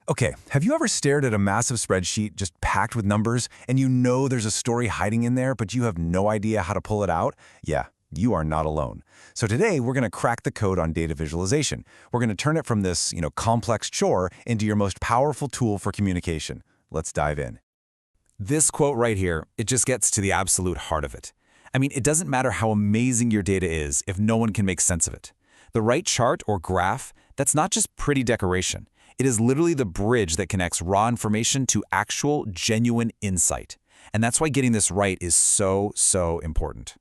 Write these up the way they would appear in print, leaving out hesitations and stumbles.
Okay, have you ever stared at a massive spreadsheet just packed with numbers and you know there's a story hiding in there, but you have no idea how to pull it out? Yeah, you are not alone. So today we're going to crack the code on data visualization. We're going to turn it from this, complex chore into your most powerful tool for communication. Let's dive in. This quote right here, it just gets to the absolute heart of it. I mean, it doesn't matter how amazing your data is if no one can make sense of it. The right chart or graph, that's not just pretty decoration. It is literally the bridge that connects raw information to actual, genuine insight. And that's why getting this right is so important.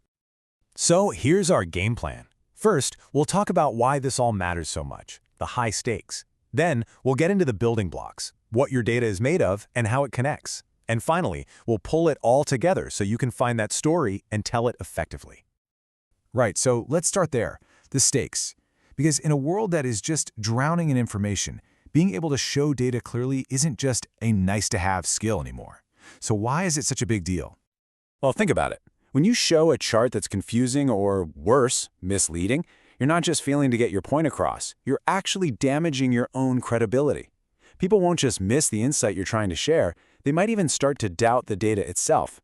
So here's our game plan. First, we'll talk about why this all matters so much, the high stakes. Then, we'll get into the building blocks, what your data is made of and how it connects. And finally, we'll pull it all together so you can find that story and tell it effectively. Right, so let's start there, the stakes. Because in a world that is just drowning in information, being able to show data clearly isn't just a nice-to-have skill anymore. So why is it such a big deal? Well, think about it. When you show a chart that's confusing or, worse, misleading, you're not just failing to get your point across. You're actually damaging your own credibility. People won't just miss the insight you're trying to share. They might even start to doubt the data itself.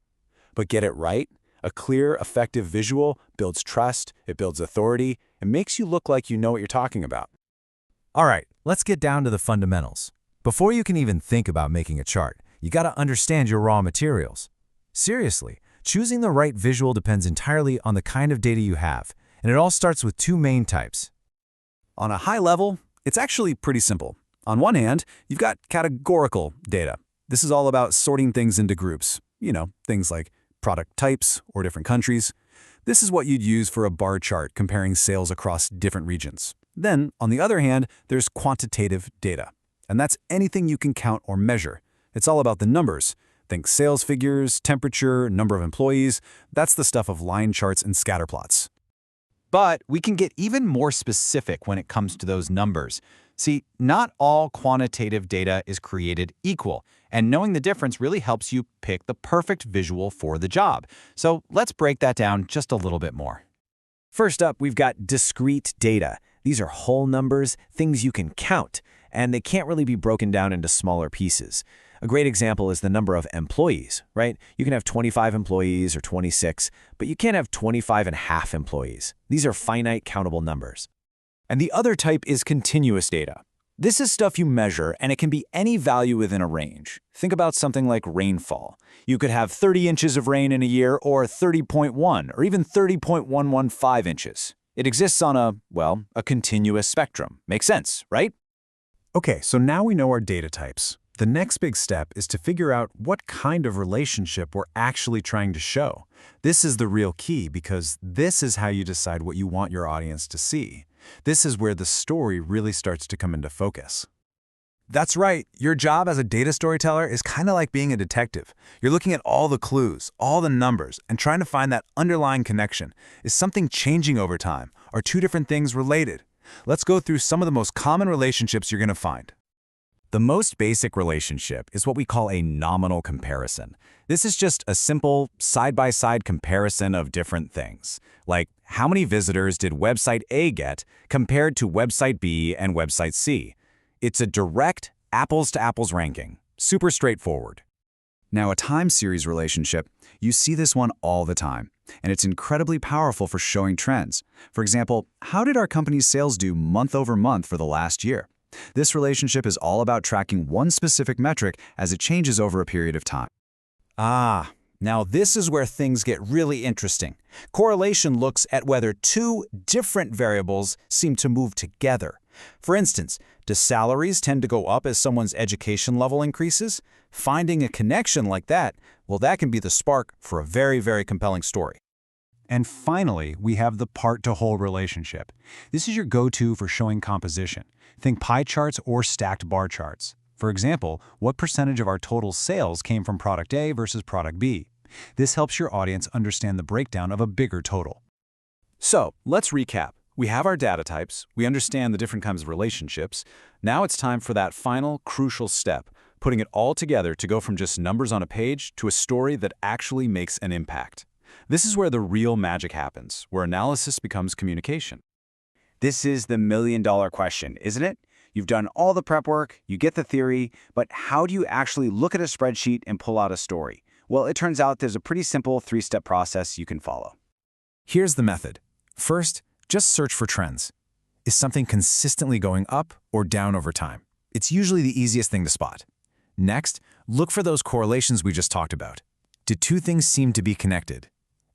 But get it right. A clear, effective visual builds trust, it builds authority, and makes you look like you know what you're talking about. All right, let's get down to the fundamentals. Before you can even think about making a chart, you gotta understand your raw materials. Seriously, choosing the right visual depends entirely on the kind of data you have, and it all starts with two main types. On a high level, it's actually pretty simple. On one hand, you've got categorical data. This is all about sorting things into groups. Things like product types or different countries. This is what you'd use for a bar chart comparing sales across different regions. Then, on the other hand, there's quantitative data. And that's anything you can count or measure. It's all about the numbers. Think sales figures, temperature, number of employees. That's the stuff of line charts and scatter plots. But we can get even more specific when it comes to those numbers. See, not all quantitative data is created equal, and knowing the difference really helps you pick the perfect visual for the job. So let's break that down just a little bit more. First up, we've got discrete data. These are whole numbers, things you can count, and they can't really be broken down into smaller pieces. A great example is the number of employees, right? You can have 25 employees or 26, but you can't have 25 and a half employees. These are finite countable numbers. And the other type is continuous data. This is stuff you measure, and it can be any value within a range. Think about something like rainfall. You could have 30 inches of rain in a year, or 30.1, or even 30.115 inches. It exists on a continuous spectrum. Makes sense, right? Okay, so now we know our data types. The next big step is to figure out what kind of relationship we're actually trying to show. This is the real key because this is how you decide what you want your audience to see. This is where the story really starts to come into focus. That's right. Your job as a data storyteller is kind of like being a detective. You're looking at all the clues, all the numbers, and trying to find that underlying connection. Is something changing over time? Are two different things related? Let's go through some of the most common relationships you're going to find. The most basic relationship is what we call a nominal comparison. This is just a simple side-by-side comparison of different things, like how many visitors did website A get compared to website B and website C. It's a direct apples-to-apples ranking, super straightforward. Now, a time series relationship, you see this one all the time, and it's incredibly powerful for showing trends. For example, how did our company's sales do month over month for the last year? This relationship is all about tracking one specific metric as it changes over a period of time. Now this is where things get really interesting. Correlation looks at whether two different variables seem to move together. For instance, do salaries tend to go up as someone's education level increases? Finding a connection like that, well, that can be the spark for a very compelling story. And finally, we have the part-to-whole relationship. This is your go-to for showing composition. Think pie charts or stacked bar charts. For example, what percentage of our total sales came from product A versus product B? This helps your audience understand the breakdown of a bigger total. So, let's recap. We have our data types, we understand the different kinds of relationships. Now it's time for that final, crucial step, putting it all together to go from just numbers on a page to a story that actually makes an impact. This is where the real magic happens, where analysis becomes communication. This is the million-dollar question, isn't it? You've done all the prep work, you get the theory, but how do you actually look at a spreadsheet and pull out a story? Well, it turns out there's a pretty simple 3-step process you can follow. Here's the method. First, just search for trends. Is something consistently going up or down over time? It's usually the easiest thing to spot. Next, look for those correlations we just talked about. Do two things seem to be connected?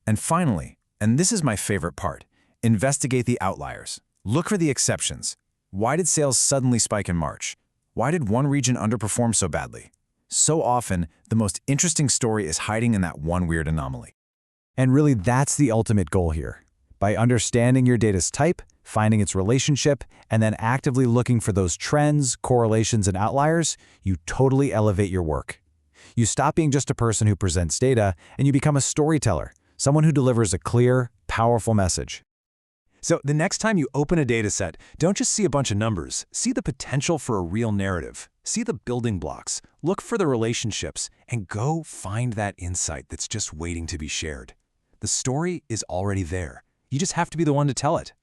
And finally, and this is my favorite part, investigate the outliers. Look for the exceptions. Why did sales suddenly spike in March? Why did one region underperform so badly? So often, the most interesting story is hiding in that one weird anomaly. And really, that's the ultimate goal here. By understanding your data's type, finding its relationship, and then actively looking for those trends, correlations, and outliers, you totally elevate your work. You stop being just a person who presents data, and you become a storyteller, someone who delivers a clear, powerful message. So the next time you open a dataset, don't just see a bunch of numbers. See the potential for a real narrative. See the building blocks. Look for the relationships, and go find that insight that's just waiting to be shared. The story is already there. You just have to be the one to tell it.